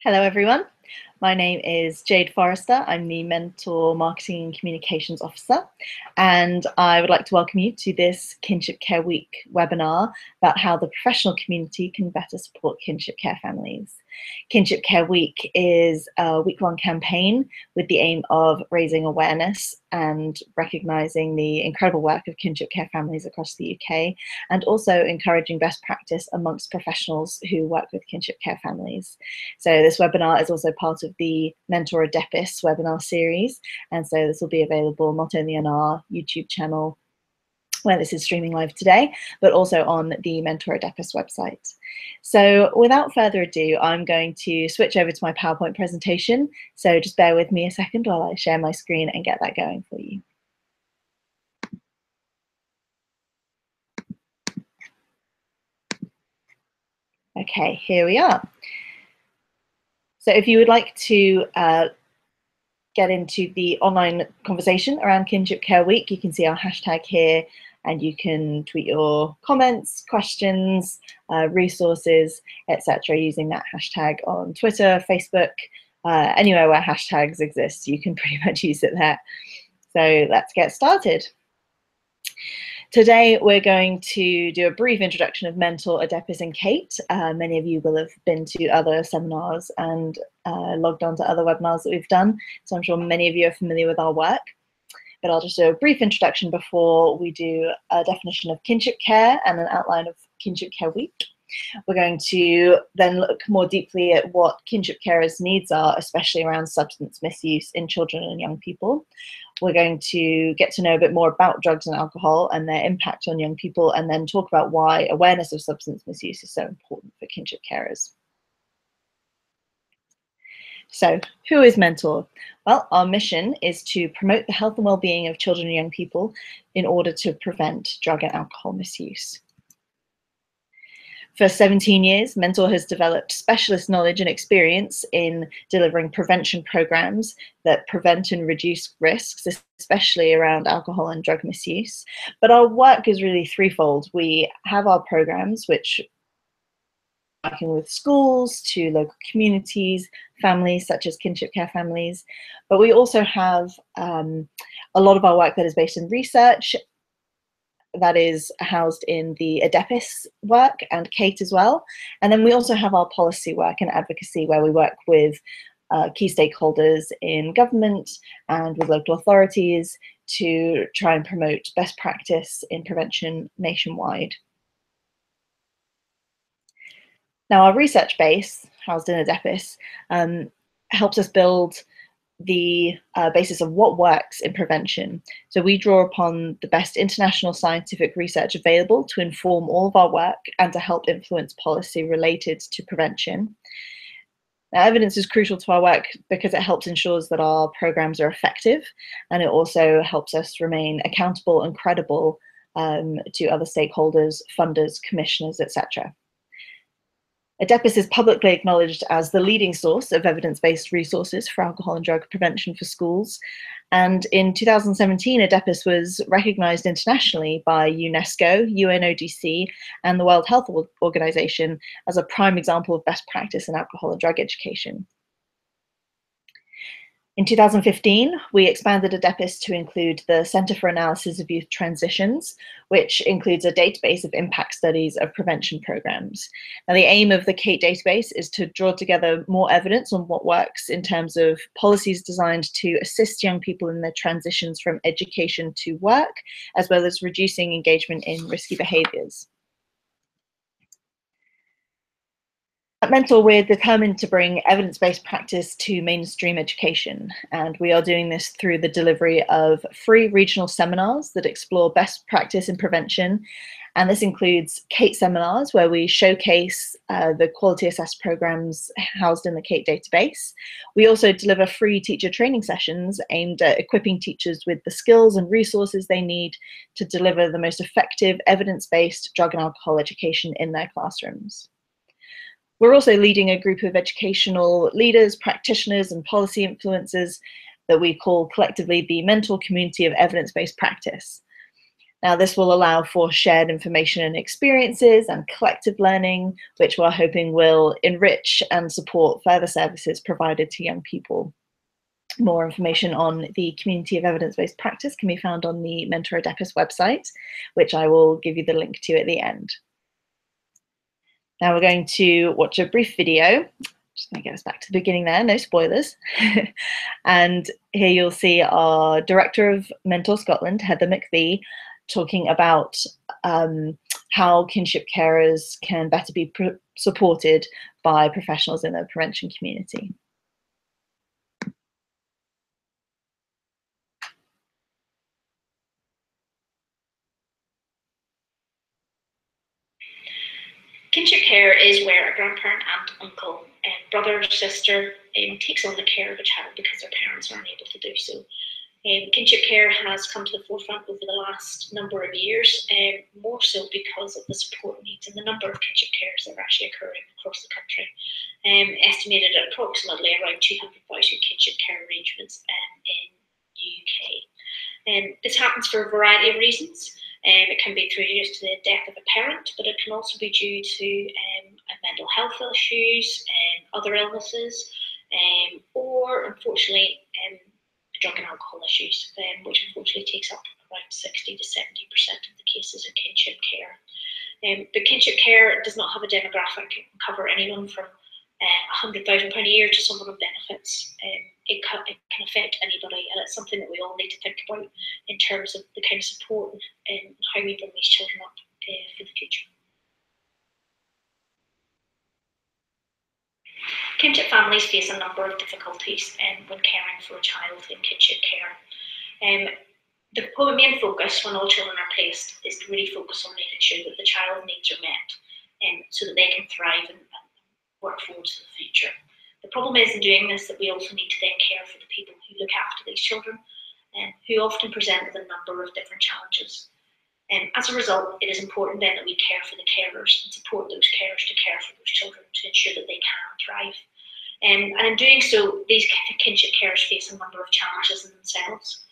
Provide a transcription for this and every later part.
Hello everyone, my name is Jade Forrester. I'm the Mentor Marketing and Communications Officer, and I would like to welcome you to this Kinship Care Week webinar about how the professional community can better support kinship care families. Kinship Care Week is a week-long campaign with the aim of raising awareness and recognising the incredible work of kinship care families across the UK, and also encouraging best practice amongst professionals who work with kinship care families. So this webinar is also part of the Mentor Evidencebased webinar series, and so this will be available not only on our YouTube channel where this is streaming live today, but also on the Mentor Evidencebased website. So without further ado, I'm going to switch over to my PowerPoint presentation. So just bear with me a second while I share my screen and get that going for you. Okay, here we are. So if you would like to get into the online conversation around Kinship Care Week, you can see our hashtag here, and you can tweet your comments, questions, resources, etc. using that hashtag on Twitter, Facebook, anywhere where hashtags exist, you can pretty much use it there. So let's get started. Today, we're going to do a brief introduction of Mentor, Evidencebased, and Kate. Many of you will have been to other seminars and logged on to other webinars that we've done, so I'm sure many of you are familiar with our work. But I'll just do a brief introduction before we do a definition of kinship care and an outline of Kinship Care Week. We're going to then look more deeply at what kinship carers' needs are, especially around substance misuse in children and young people. We're going to get to know a bit more about drugs and alcohol and their impact on young people, and then talk about why awareness of substance misuse is so important for kinship carers. So, who is Mentor? Well, our mission is to promote the health and well-being of children and young people in order to prevent drug and alcohol misuse. For 17 years, Mentor has developed specialist knowledge and experience in delivering prevention programs that prevent and reduce risks, especially around alcohol and drug misuse. But our work is really threefold. We have our programs, which working with schools to local communities, families such as kinship care families. But we also have a lot of our work that is based in research, that is housed in the Evidencebased work and Kate as well. And then we also have our policy work and advocacy, where we work with key stakeholders in government and with local authorities to try and promote best practice in prevention nationwide. Now, our research base, housed in Evidencebased, helps us build the basis of what works in prevention. So we draw upon the best international scientific research available to inform all of our work and to help influence policy related to prevention. Now, evidence is crucial to our work because it helps ensure that our programs are effective, and it also helps us remain accountable and credible to other stakeholders, funders, commissioners, etc. Evidencebased is publicly acknowledged as the leading source of evidence-based resources for alcohol and drug prevention for schools. And in 2017, Evidencebased was recognized internationally by UNESCO, UNODC, and the World Health Organization as a prime example of best practice in alcohol and drug education. In 2015, we expanded Evidencebased to include the Centre for Analysis of Youth Transitions, which includes a database of impact studies of prevention programs. Now, the aim of the Kate database is to draw together more evidence on what works in terms of policies designed to assist young people in their transitions from education to work, as well as reducing engagement in risky behaviours. At Mentor, we're determined to bring evidence-based practice to mainstream education, and we are doing this through the delivery of free regional seminars that explore best practice in prevention. And this includes Kate seminars, where we showcase the quality assessed programs housed in the Kate database. We also deliver free teacher training sessions aimed at equipping teachers with the skills and resources they need to deliver the most effective evidence-based drug and alcohol education in their classrooms. We're also leading a group of educational leaders, practitioners, and policy influencers that we call collectively the Mentor Community of Evidence-Based Practice. Now, this will allow for shared information and experiences and collective learning, which we're hoping will enrich and support further services provided to young people. More information on the community of evidence-based practice can be found on the Mentor Adepis website, which I will give you the link to at the end. Now we're going to watch a brief video. Just going to get us back to the beginning there, no spoilers. And here you'll see our Director of Mentor Scotland, Heather McVie, talking about how kinship carers can better be supported by professionals in the prevention community. Kinship care is where a grandparent, aunt, uncle, brother, sister takes on the care of a child because their parents aren't able to do so. Kinship care has come to the forefront over the last number of years, more so because of the support needs and the number of kinship carers that are actually occurring across the country. Estimated at approximately around 200,000 kinship care arrangements in the UK. This happens for a variety of reasons. It can be through just the death of a parent, but it can also be due to mental health issues, other illnesses, or unfortunately drug and alcohol issues, which unfortunately takes up around 60 to 70% of the cases of kinship care. But kinship care does not have a demographic. It can cover anyone from £100,000 a year to someone on benefits. It can affect anybody, and it's something that we all need to think about in terms of the kind of support and how we bring these children up for the future. Kinship families face a number of difficulties when caring for a child in kinship care. The main focus when all children are placed is to really focus on making sure that the child's needs are met so that they can thrive and work forward to the future. The problem is in doing this that we also need to then care for the people who look after these children who often present with a number of different challenges. As a result, it is important then that we care for the carers and support those carers to care for those children to ensure that they can thrive. And in doing so, these kinship carers face a number of challenges in themselves.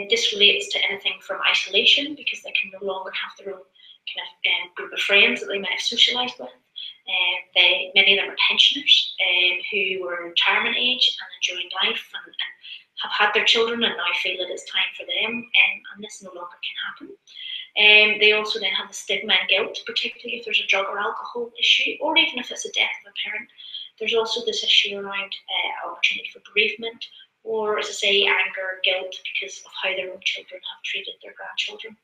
This relates to anything from isolation, because they can no longer have their own kind of group of friends that they might have socialised with. Many of them are pensioners who were retirement age and enjoying life and have had their children and now feel that it's time for them, and this no longer can happen. They also then have the stigma and guilt, particularly if there's a drug or alcohol issue, or even if it's a death of a parent. There's also this issue around opportunity for bereavement, or as I say, anger, guilt, because of how their own children have treated their grandchildren.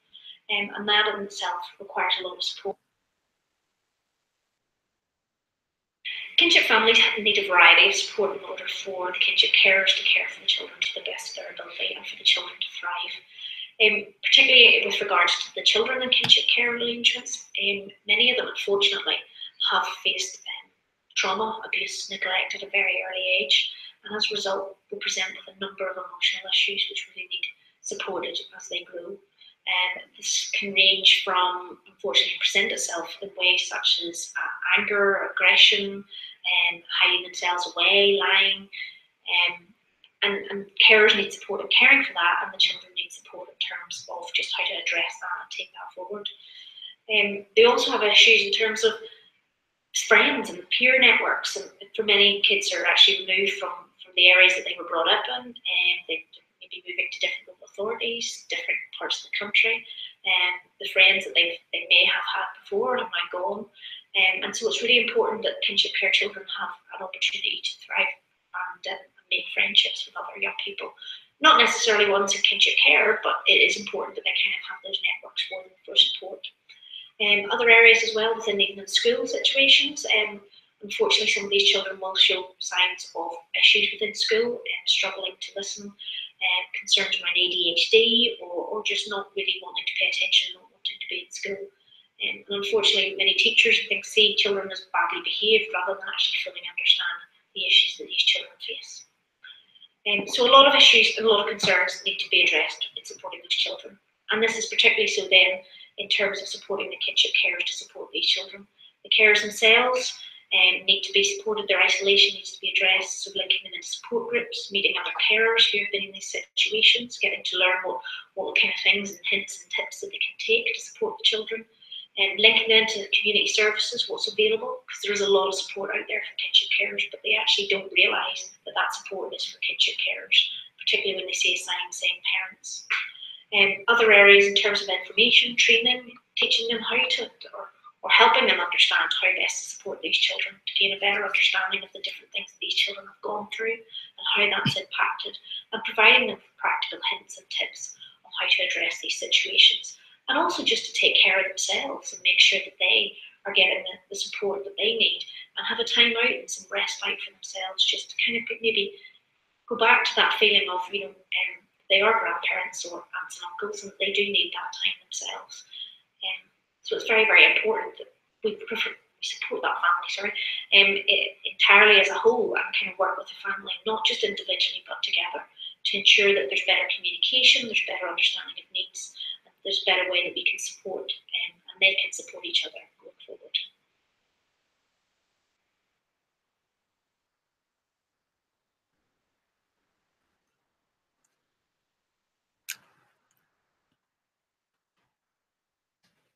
And that in itself requires a lot of support. Kinship families need a variety of support in order for the kinship carers to care for the children to the best of their ability and for the children to thrive. Particularly with regards to the children in kinship care arrangements, many of them unfortunately have faced trauma, abuse, neglect at a very early age, and as a result will present with a number of emotional issues which really need supported as they grow. This can range from, unfortunately, present itself in ways such as anger, aggression, hiding themselves away, lying, and carers need support in caring for that, and the children need support in terms of just how to address that and take that forward. They also have issues in terms of friends and peer networks, and for many kids are actually removed from the areas that they were brought up in, and they may be moving to different local authorities, different parts of the country, and the friends that they may have had before have now gone. And so it's really important that kinship care children have an opportunity to thrive and make friendships with other young people. Not necessarily ones in kinship care, but it is important that they kind of have those networks for them for support. Other areas as well within even school situations. Unfortunately, some of these children will show signs of issues within school, struggling to listen, concerns around ADHD, or just not really wanting to pay attention, not wanting to be in school. And unfortunately, many teachers I think see children as badly behaved rather than actually fully understand the issues that these children face. So a lot of issues and a lot of concerns need to be addressed in supporting these children. And this is particularly so then in terms of supporting the kinship carers to support these children. The carers themselves need to be supported. Their isolation needs to be addressed, so linking them into support groups, meeting other carers who have been in these situations, getting to learn what kind of things and hints and tips that they can take to support the children, and linking them into community services, what's available, because there is a lot of support out there for kinship carers, but they actually don't realise that that support is for kinship carers, particularly when they see signs saying parents. Other areas in terms of information, training, teaching them how to, or helping them understand how best to support these children, to gain a better understanding of the different things that these children have gone through and how that's impacted, and providing them with practical hints and tips on how to address these situations, and also just to take care of themselves and make sure that they are getting the support that they need and have a time out and some respite for themselves, just to kind of maybe go back to that feeling of, they are grandparents or aunts and uncles and they do need that time themselves. So it's very, very important that we support that family, entirely as a whole, and kind of work with the family, not just individually but together, to ensure that there's better communication, there's better understanding of needs, and there's a better way that we can support and they can support each other going forward.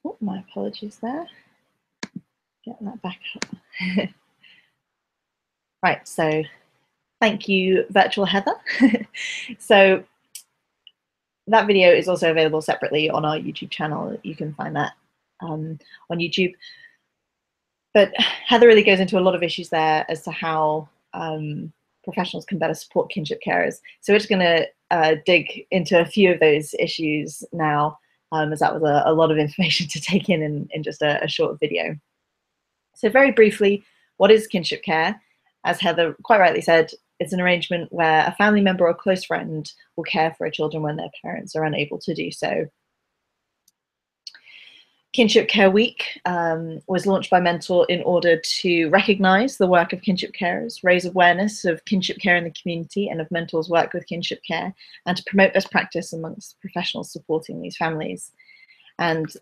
Oh, my apologies there. Getting that back up. Right, so thank you, Virtual Heather. So that video is also available separately on our YouTube channel. You can find that on YouTube. But Heather really goes into a lot of issues there as to how professionals can better support kinship carers. So we're just going to dig into a few of those issues now, as that was a lot of information to take in just a short video. So very briefly, what is kinship care? As Heather quite rightly said, it's an arrangement where a family member or a close friend will care for children when their parents are unable to do so. Kinship Care Week was launched by Mentor in order to recognise the work of kinship carers, raise awareness of kinship care in the community and of Mentor's work with kinship care, and to promote best practice amongst professionals supporting these families. And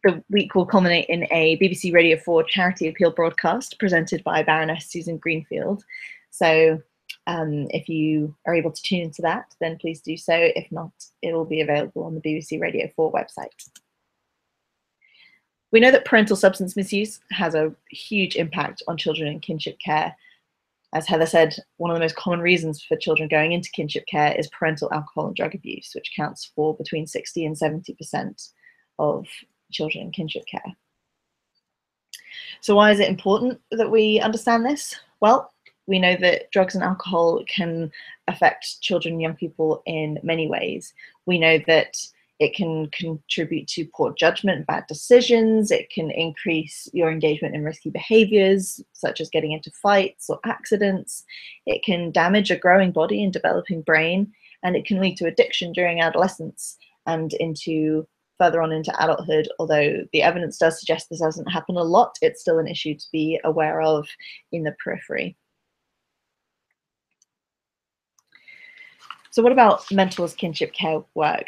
the week will culminate in a BBC Radio 4 charity appeal broadcast presented by Baroness Susan Greenfield. So if you are able to tune into that, then please do so. If not, it will be available on the BBC Radio 4 website. We know that parental substance misuse has a huge impact on children in kinship care. As Heather said, one of the most common reasons for children going into kinship care is parental alcohol and drug abuse, which accounts for between 60 and 70% of children in kinship care. So why is it important that we understand this? Well, we know that drugs and alcohol can affect children and young people in many ways. We know that it can contribute to poor judgment, bad decisions. It can increase your engagement in risky behaviors, such as getting into fights or accidents. It can damage a growing body and developing brain, and it can lead to addiction during adolescence and further on into adulthood. Although the evidence does suggest this doesn't happen a lot, it's still an issue to be aware of in the periphery. So what about Mentor's kinship care work?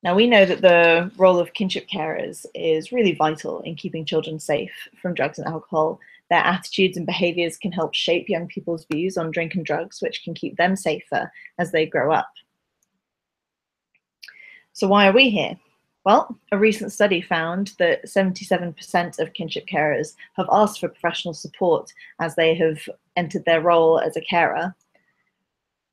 Now, we know that the role of kinship carers is really vital in keeping children safe from drugs and alcohol. Their attitudes and behaviours can help shape young people's views on drink and drugs, which can keep them safer as they grow up. So why are we here? Well, a recent study found that 77% of kinship carers have asked for professional support as they have entered their role as a carer,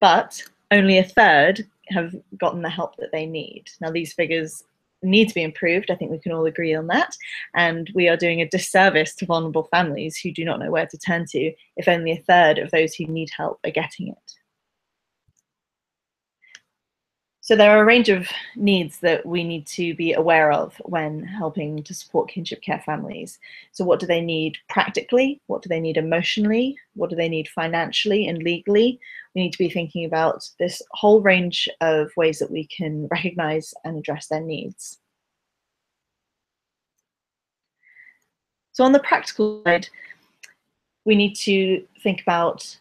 but only a third have gotten the help that they need. Now, these figures need to be improved. I think we can all agree on that. And we are doing a disservice to vulnerable families who do not know where to turn to if only a third of those who need help are getting it. So there are a range of needs that we need to be aware of when helping to support kinship care families. So what do they need practically? What do they need emotionally? What do they need financially and legally? We need to be thinking about this whole range of ways that we can recognise and address their needs. So on the practical side, we need to think about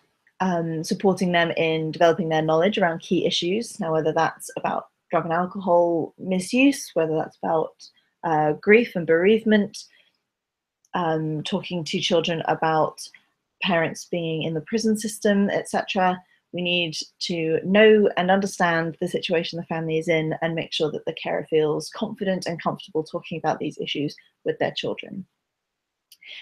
supporting them in developing their knowledge around key issues. Now, whether that's about drug and alcohol misuse, whether that's about grief and bereavement, talking to children about parents being in the prison system, etc. We need to know and understand the situation the family is in and make sure that the carer feels confident and comfortable talking about these issues with their children.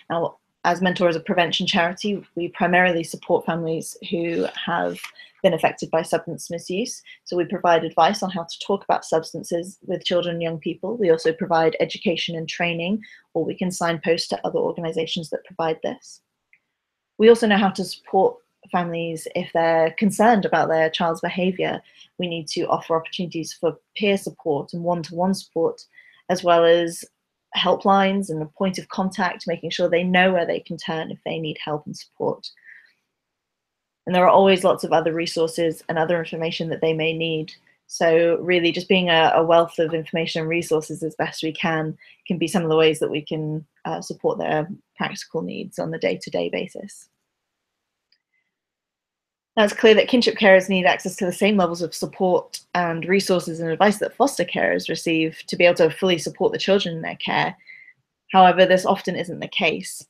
Now, as Mentor is a prevention charity, we primarily support families who have been affected by substance misuse. So we provide advice on how to talk about substances with children and young people. We also provide education and training, or we can signpost to other organizations that provide this. We also know how to support families if they're concerned about their child's behavior. We need to offer opportunities for peer support and one-to-one support, as well as helplines and a point of contact, making sure they know where they can turn if they need help and support. And there are always lots of other resources and other information that they may need. So really just being a wealth of information and resources as best we can be some of the ways that we can support their practical needs on the day-to-day basis. Now, it's clear that kinship carers need access to the same levels of support and resources and advice that foster carers receive to be able to fully support the children in their care. However, this often isn't the case.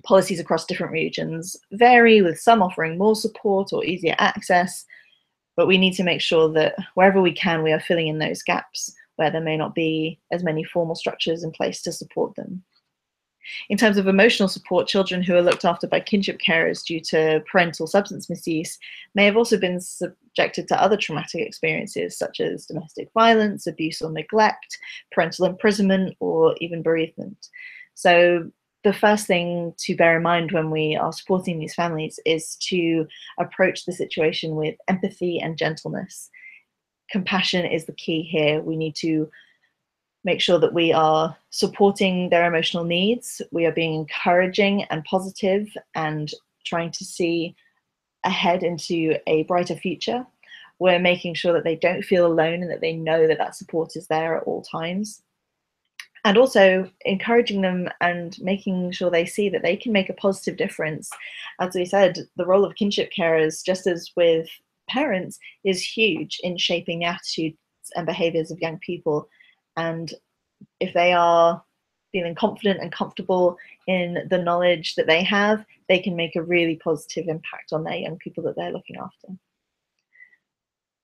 Policies across different regions vary, with some offering more support or easier access, but we need to make sure that wherever we can, we are filling in those gaps where there may not be as many formal structures in place to support them. In terms of emotional support, children who are looked after by kinship carers due to parental substance misuse may have also been subjected to other traumatic experiences such as domestic violence, abuse or neglect, parental imprisonment, or even bereavement. So the first thing to bear in mind when we are supporting these families is to approach the situation with empathy and gentleness. Compassion is the key here. We need to make sure that we are supporting their emotional needs. We are being encouraging and positive and trying to see ahead into a brighter future. We're making sure that they don't feel alone and that they know that that support is there at all times. And also encouraging them and making sure they see that they can make a positive difference. As we said, the role of kinship carers, just as with parents, is huge in shaping the attitudes and behaviors of young people. And if they are feeling confident and comfortable in the knowledge that they have, they can make a really positive impact on their young people that they're looking after.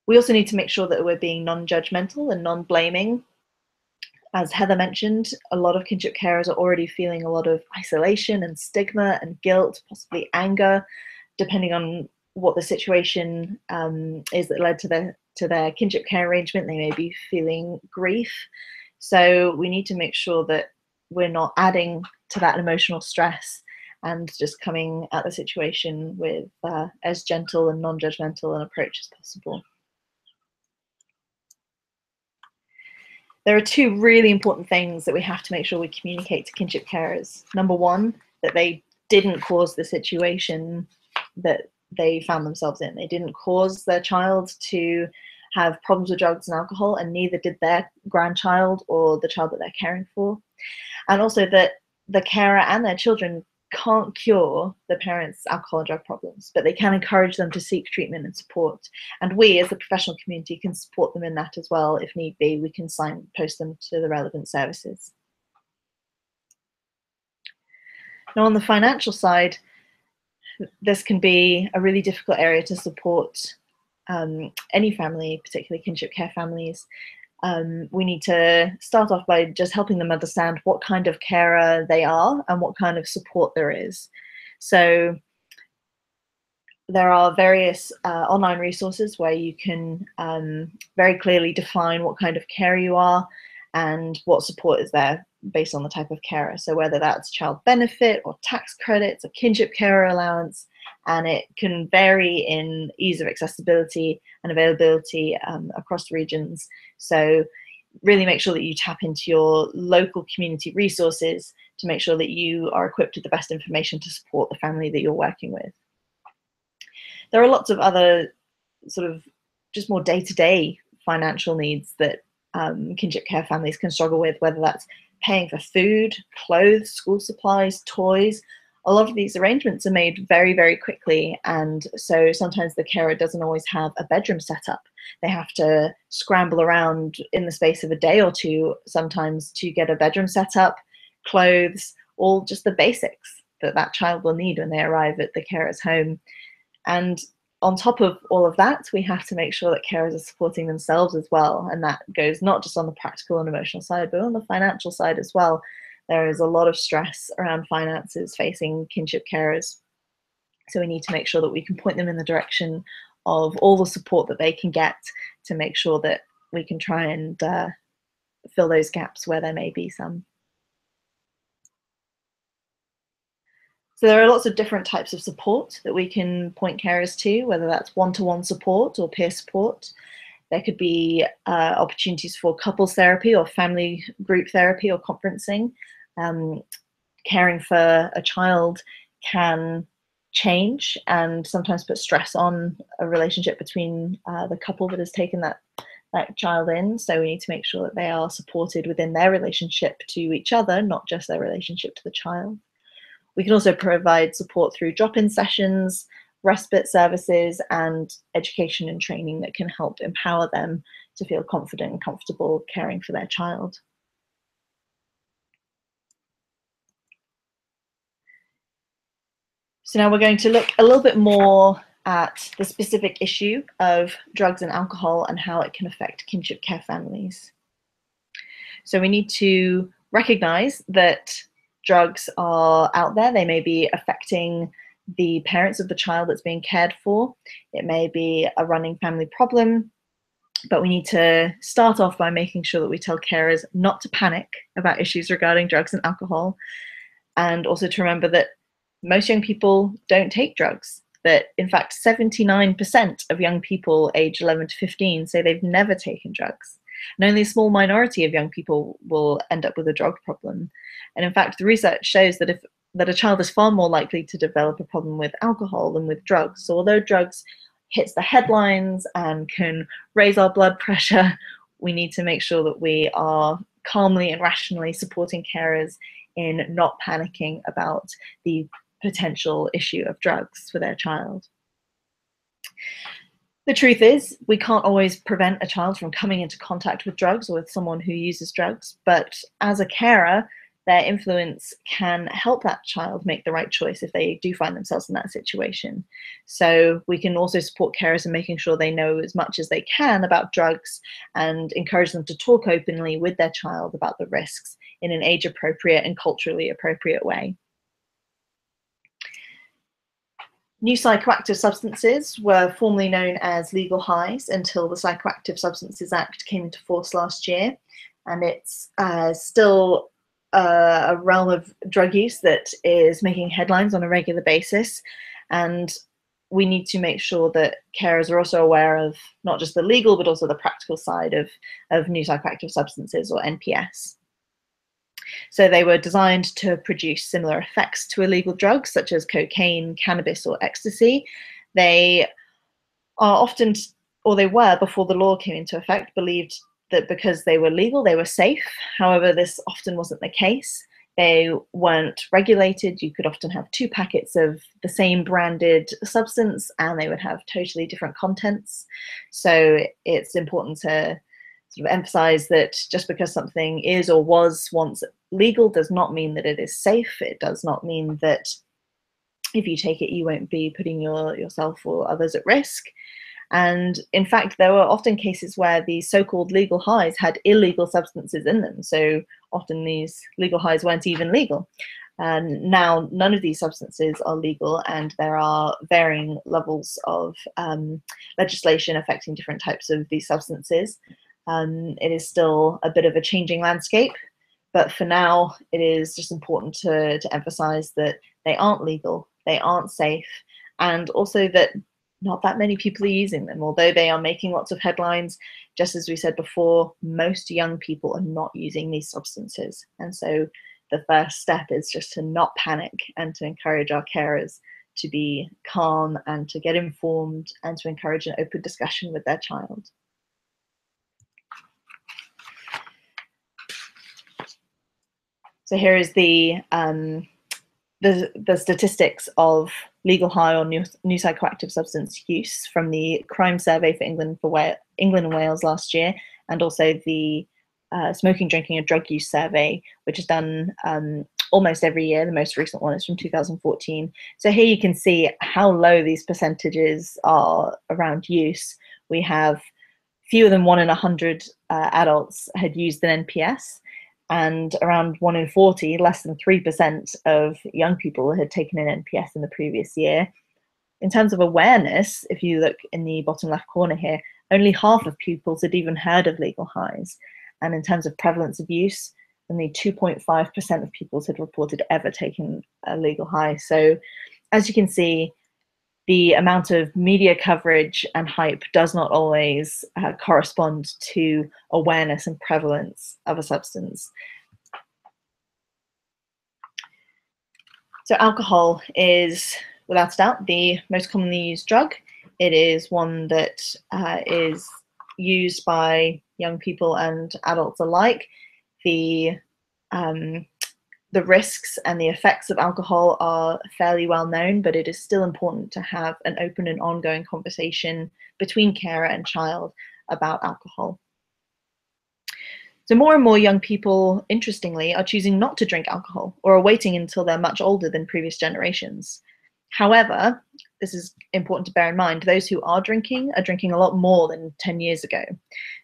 We also need to make sure that we're being non-judgmental and non-blaming. As Heather mentioned, a lot of kinship carers are already feeling a lot of isolation and stigma and guilt, possibly anger, depending on what the situation is that led to their kinship care arrangement. They may be feeling grief. So we need to make sure that we're not adding to that emotional stress and just coming at the situation with as gentle and non-judgmental an approach as possible. There are two really important things that we have to make sure we communicate to kinship carers. Number one, that they didn't cause the situation that they found themselves in. They didn't cause their child to have problems with drugs and alcohol, and neither did their grandchild or the child that they're caring for. And also that the carer and their children can't cure the parents' alcohol and drug problems, but they can encourage them to seek treatment and support. And we, as the professional community, can support them in that as well. If need be, we can signpost them to the relevant services. Now, on the financial side, this can be a really difficult area to support any family, particularly kinship care families. We need to start off by just helping them understand what kind of carer they are and what kind of support there is. So there are various online resources where you can very clearly define what kind of carer you are and what support is there based on the type of carer. So whether that's child benefit or tax credits or kinship carer allowance, and it can vary in ease of accessibility and availability across regions. So really make sure that you tap into your local community resources to make sure that you are equipped with the best information to support the family that you're working with. There are lots of other sort of just more day-to-day financial needs that kinship care families can struggle with, whether that's paying for food, clothes, school supplies, toys. A lot of these arrangements are made very, very quickly, and so sometimes the carer doesn't always have a bedroom set up. They have to scramble around in the space of a day or two sometimes to get a bedroom set up, clothes, all just the basics that that child will need when they arrive at the carer's home. And on top of all of that, we have to make sure that carers are supporting themselves as well. And that goes not just on the practical and emotional side, but on the financial side as well. There is a lot of stress around finances facing kinship carers. So we need to make sure that we can point them in the direction of all the support that they can get to make sure that we can try and fill those gaps where there may be some. So there are lots of different types of support that we can point carers to, whether that's one-to-one support or peer support. There could be opportunities for couples therapy or family group therapy or conferencing. Caring for a child can change and sometimes put stress on a relationship between the couple that has taken that child in. So we need to make sure that they are supported within their relationship to each other, not just their relationship to the child. We can also provide support through drop-in sessions, respite services, and education and training that can help empower them to feel confident and comfortable caring for their child. So now we're going to look a little bit more at the specific issue of drugs and alcohol and how it can affect kinship care families. So we need to recognize that drugs are out there. They may be affecting the parents of the child that's being cared for. It may be a running family problem, but we need to start off by making sure that we tell carers not to panic about issues regarding drugs and alcohol, and also to remember that most young people don't take drugs. That in fact 79% of young people aged 11 to 15 say they've never taken drugs. And only a small minority of young people will end up with a drug problem. And in fact, the research shows that a child is far more likely to develop a problem with alcohol than with drugs. So although drugs hits the headlines and can raise our blood pressure, we need to make sure that we are calmly and rationally supporting carers in not panicking about the potential issue of drugs for their child. The truth is, we can't always prevent a child from coming into contact with drugs or with someone who uses drugs, but as a carer, their influence can help that child make the right choice if they do find themselves in that situation. So we can also support carers in making sure they know as much as they can about drugs and encourage them to talk openly with their child about the risks in an age-appropriate and culturally appropriate way. New psychoactive substances were formerly known as legal highs until the Psychoactive Substances Act came into force last year, and it's still a realm of drug use that is making headlines on a regular basis, and we need to make sure that carers are also aware of not just the legal but also the practical side of new psychoactive substances, or NPS. So they were designed to produce similar effects to illegal drugs such as cocaine, cannabis, or ecstasy. They are often, or they were before the law came into effect, believed that because they were legal, they were safe. However, this often wasn't the case. They weren't regulated. You could often have 2 packets of the same branded substance and they would have totally different contents. So it's important to sort of emphasize that just because something is or was once legal does not mean that it is safe. It does not mean that if you take it, you won't be putting yourself or others at risk. And in fact, there were often cases where these so-called legal highs had illegal substances in them. So often these legal highs weren't even legal. And now none of these substances are legal, and there are varying levels of legislation affecting different types of these substances. It is still a bit of a changing landscape, but for now, it is just important to emphasize that they aren't legal, they aren't safe, and also that not that many people are using them. Although they are making lots of headlines, just as we said before, most young people are not using these substances. And so the first step is just to not panic and to encourage our carers to be calm and to get informed and to encourage an open discussion with their child. So here is the statistics of legal high or new psychoactive substance use from the crime survey for England and Wales last year, and also the smoking, drinking and drug use survey, which is done almost every year. The most recent one is from 2014. So here you can see how low these percentages are around use. We have fewer than 1 in 100 adults had used an NPS, and around 1 in 40, less than 3% of young people had taken an NPS in the previous year. In terms of awareness, if you look in the bottom left corner here, only half of pupils had even heard of legal highs. And in terms of prevalence of use, only 2.5% of pupils had reported ever taking a legal high. So as you can see, the amount of media coverage and hype does not always correspond to awareness and prevalence of a substance. So alcohol is, without a doubt, the most commonly used drug. It is one that is used by young people and adults alike. The risks and the effects of alcohol are fairly well known, but it is still important to have an open and ongoing conversation between carer and child about alcohol. So more and more young people, interestingly, are choosing not to drink alcohol or are waiting until they're much older than previous generations. However, this is important to bear in mind, those who are drinking a lot more than 10 years ago.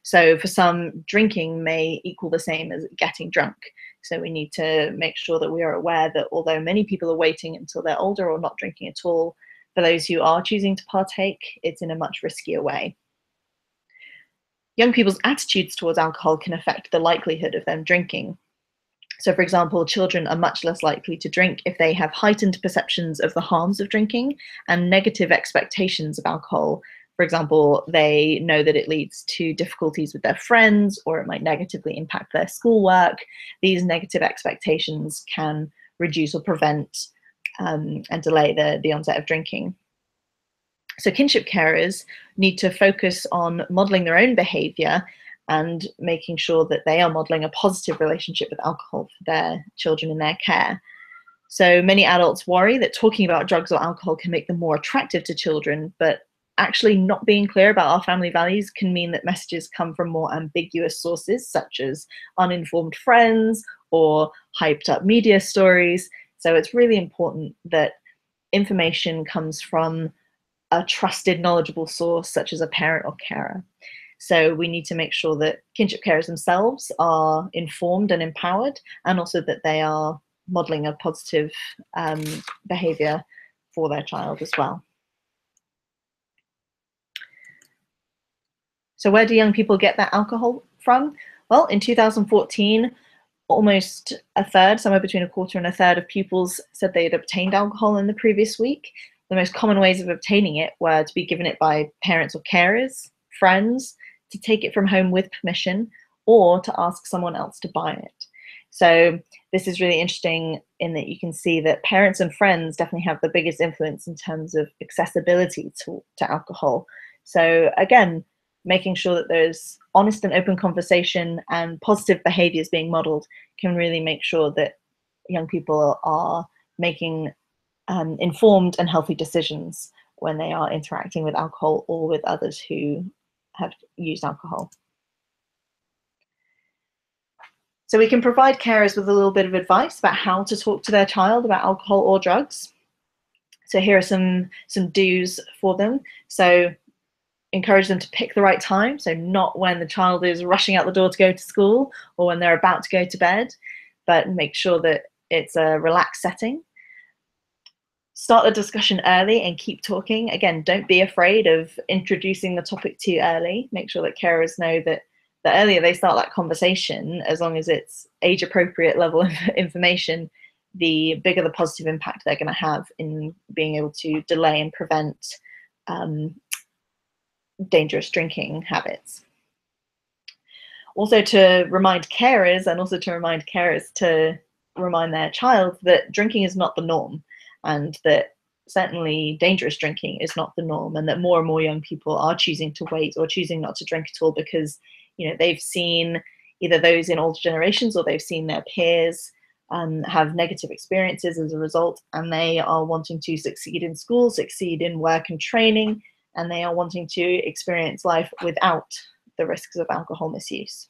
So for some, drinking may equal the same as getting drunk. So we need to make sure that we are aware that although many people are waiting until they're older or not drinking at all, for those who are choosing to partake, it's in a much riskier way. Young people's attitudes towards alcohol can affect the likelihood of them drinking. So for example, children are much less likely to drink if they have heightened perceptions of the harms of drinking and negative expectations of alcohol. For example, they know that it leads to difficulties with their friends, or it might negatively impact their schoolwork. These negative expectations can reduce or prevent and delay the onset of drinking. So kinship carers need to focus on modeling their own behavior and making sure that they are modeling a positive relationship with alcohol for their children in their care. So many adults worry that talking about drugs or alcohol can make them more attractive to children, but actually not being clear about our family values can mean that messages come from more ambiguous sources, such as uninformed friends or hyped up media stories. So it's really important that information comes from a trusted, knowledgeable source, such as a parent or carer. So we need to make sure that kinship carers themselves are informed and empowered, and also that they are modeling a positive behavior for their child as well. So where do young people get their alcohol from? Well, in 2014, almost a third, somewhere between a quarter and a third of pupils said they had obtained alcohol in the previous week. The most common ways of obtaining it were to be given it by parents or carers, friends, to take it from home with permission, or to ask someone else to buy it. So this is really interesting in that you can see that parents and friends definitely have the biggest influence in terms of accessibility to alcohol. So again, making sure that there's honest and open conversation and positive behaviors being modeled can really make sure that young people are making informed and healthy decisions when they are interacting with alcohol or with others who have used alcohol. So we can provide carers with a little bit of advice about how to talk to their child about alcohol or drugs. So here are some do's for them. So encourage them to pick the right time. So not when the child is rushing out the door to go to school or when they're about to go to bed, but make sure that it's a relaxed setting. Start the discussion early and keep talking. Again, don't be afraid of introducing the topic too early. Make sure that carers know that the earlier they start that conversation, as long as it's age-appropriate level of information, the bigger the positive impact they're going to have in being able to delay and prevent dangerous drinking habits. Also to remind carers, and also to remind carers to remind their child that drinking is not the norm, and that certainly dangerous drinking is not the norm, and that more and more young people are choosing to wait or choosing not to drink at all because, you know, they've seen either those in older generations or they've seen their peers have negative experiences as a result, and they are wanting to succeed in school, succeed in work and training, and they are wanting to experience life without the risks of alcohol misuse.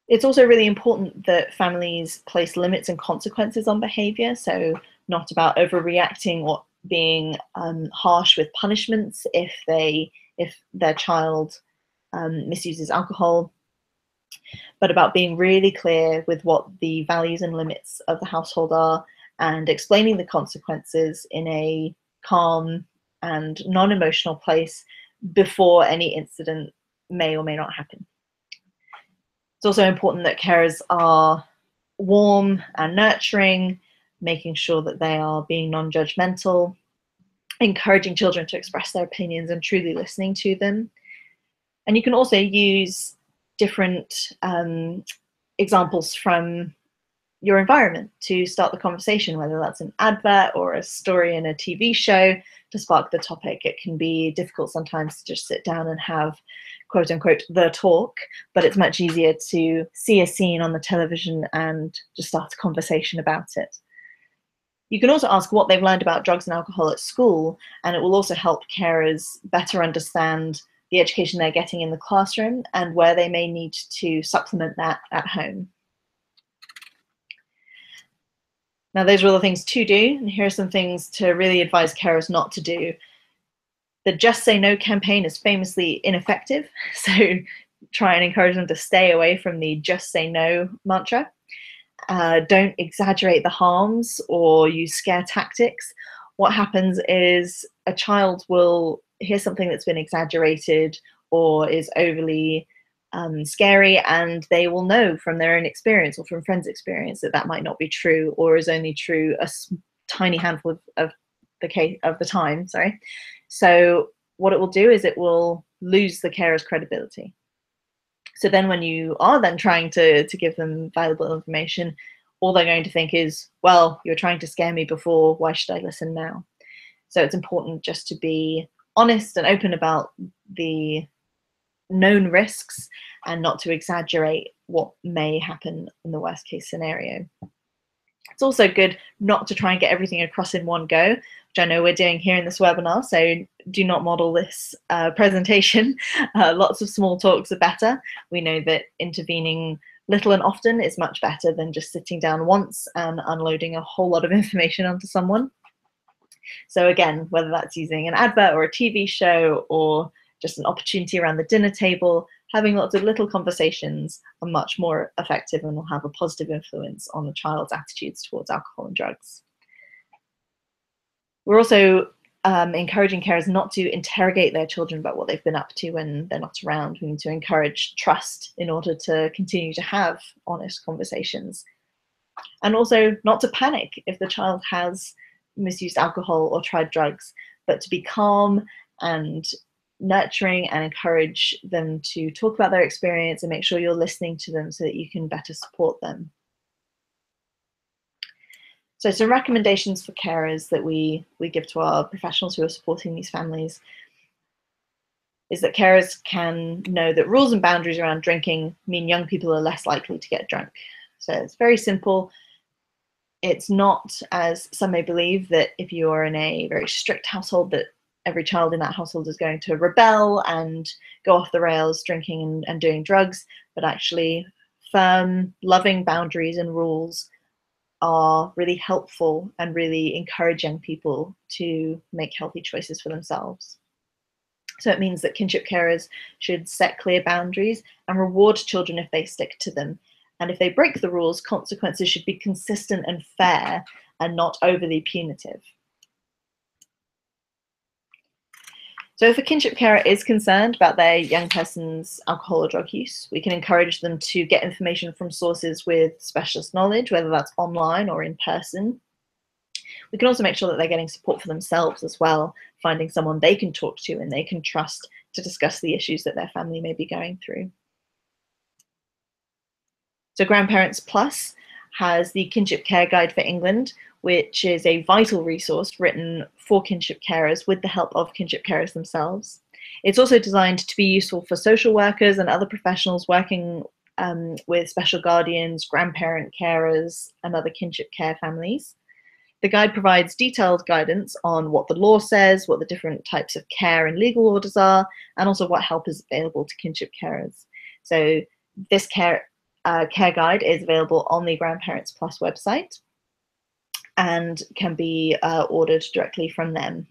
It's also really important that families place limits and consequences on behavior, so not about overreacting or being harsh with punishments if their child misuses alcohol, but about being really clear with what the values and limits of the household are and explaining the consequences in a calm and non-emotional place before any incident may or may not happen. It's also important that carers are warm and nurturing, making sure that they are being non-judgmental, encouraging children to express their opinions and truly listening to them. And you can also use different examples from your environment to start the conversation, whether that's an advert or a story in a TV show to spark the topic. It can be difficult sometimes to just sit down and have quote unquote the talk, but it's much easier to see a scene on the television and just start a conversation about it. You can also ask what they've learned about drugs and alcohol at school, and it will also help carers better understand the education they're getting in the classroom and where they may need to supplement that at home. Now, those are all the things to do, and here are some things to really advise carers not to do. The Just Say No campaign is famously ineffective, so try and encourage them to stay away from the Just Say No mantra. Don't exaggerate the harms or use scare tactics. What happens is a child will hear something that's been exaggerated or is overly scary, and they will know from their own experience or from friends' experience that that might not be true, or is only true a tiny handful of the time. Sorry. So what it will do is it will lose the carer's credibility. So then when you are then trying to give them valuable information, all they're going to think is, well, you're trying to scare me before, why should I listen now? So it's important just to be honest and open about the known risks and not to exaggerate what may happen in the worst case scenario. It's also good not to try and get everything across in one go, which I know we're doing here in this webinar, so do not model this presentation. Lots of small talks are better. We know that intervening little and often is much better than just sitting down once and unloading a whole lot of information onto someone. So again, whether that's using an advert or a TV show or just an opportunity around the dinner table, having lots of little conversations are much more effective and will have a positive influence on the child's attitudes towards alcohol and drugs. We're also encouraging carers not to interrogate their children about what they've been up to when they're not around. We need to encourage trust in order to continue to have honest conversations. And also not to panic if the child has misused alcohol or tried drugs, but to be calm and nurturing and encourage them to talk about their experience and make sure you're listening to them so that you can better support them. So some recommendations for carers that we give to our professionals who are supporting these families is that carers can know that rules and boundaries around drinking mean young people are less likely to get drunk. So it's very simple. It's not, as some may believe, that if you are in a very strict household that every child in that household is going to rebel and go off the rails drinking and doing drugs, but actually firm, loving boundaries and rules are really helpful and really encourage young people to make healthy choices for themselves. So it means that kinship carers should set clear boundaries and reward children if they stick to them. And if they break the rules, consequences should be consistent and fair and not overly punitive. So if a kinship carer is concerned about their young person's alcohol or drug use, we can encourage them to get information from sources with specialist knowledge, whether that's online or in person. We can also make sure that they're getting support for themselves as well, finding someone they can talk to and they can trust to discuss the issues that their family may be going through. So Grandparents Plus has the Kinship Care Guide for England, which is a vital resource written for kinship carers with the help of kinship carers themselves. It's also designed to be useful for social workers and other professionals working with special guardians, grandparent carers, and other kinship care families. The guide provides detailed guidance on what the law says, what the different types of care and legal orders are, and also what help is available to kinship carers. So this care guide is available on the Grandparents Plus website and can be ordered directly from them.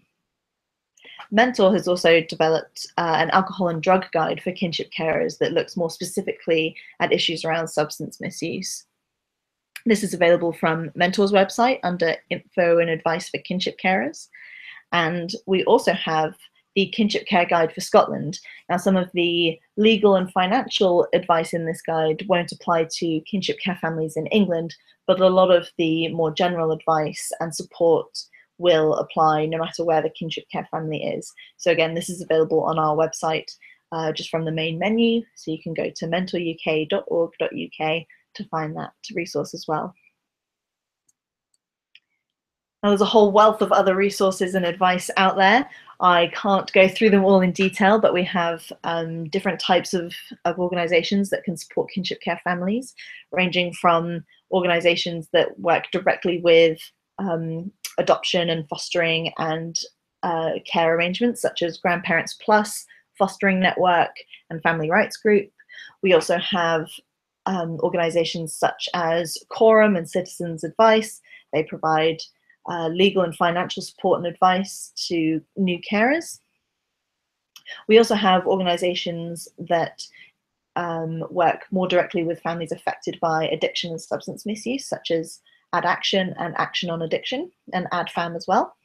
Mentor has also developed an alcohol and drug guide for kinship carers that looks more specifically at issues around substance misuse. This is available from Mentor's website under Info and Advice for Kinship Carers. And we also have the Kinship Care Guide for Scotland. Now, some of the legal and financial advice in this guide won't apply to kinship care families in England, but a lot of the more general advice and support will apply no matter where the kinship care family is. So again, this is available on our website just from the main menu. So you can go to mentoruk.org.uk to find that resource as well. Now, there's a whole wealth of other resources and advice out there. I can't go through them all in detail, but we have different types of organisations that can support kinship care families, ranging from organisations that work directly with adoption and fostering and care arrangements, such as Grandparents Plus, Fostering Network, and Family Rights Group. We also have organisations such as Quorum and Citizens Advice. They provide legal and financial support and advice to new carers. We also have organisations that work more directly with families affected by addiction and substance misuse, such as Add Action and Action on Addiction, and AdFam as well.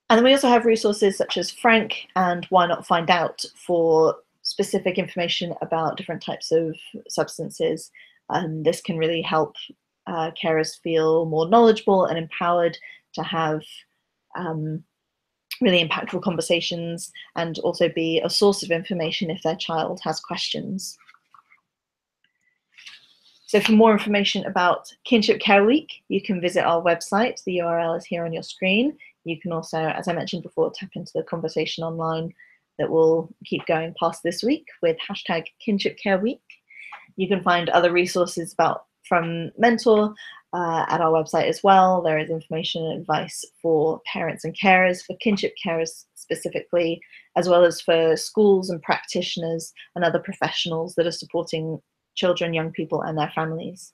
And then we also have resources such as Frank and Why Not Find Out for specific information about different types of substances. This can really help carers feel more knowledgeable and empowered to have really impactful conversations, and also be a source of information if their child has questions. So for more information about Kinship Care Week, you can visit our website. The URL is here on your screen. You can also, as I mentioned before, tap into the conversation online that will keep going past this week with hashtag Kinship Care Week. You can find other resources from Mentor at our website as well. There is information and advice for parents and carers, for kinship carers specifically, as well as for schools and practitioners and other professionals that are supporting children, young people, and their families.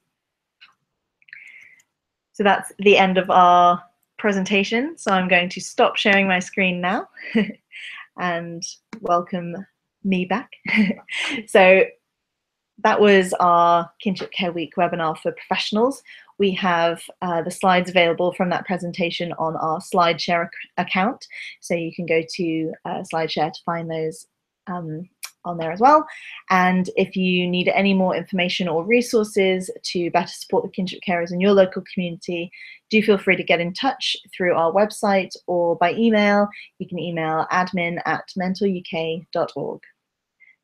So that's the end of our presentation. So I'm going to stop sharing my screen now and welcome me back. So that was our Kinship Care Week webinar for professionals. We have the slides available from that presentation on our SlideShare account. So you can go to SlideShare to find those on there as well. And if you need any more information or resources to better support the kinship carers in your local community, do feel free to get in touch through our website or by email. You can email admin@mentoruk.org.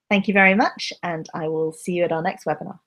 Thank you very much, and I will see you at our next webinar.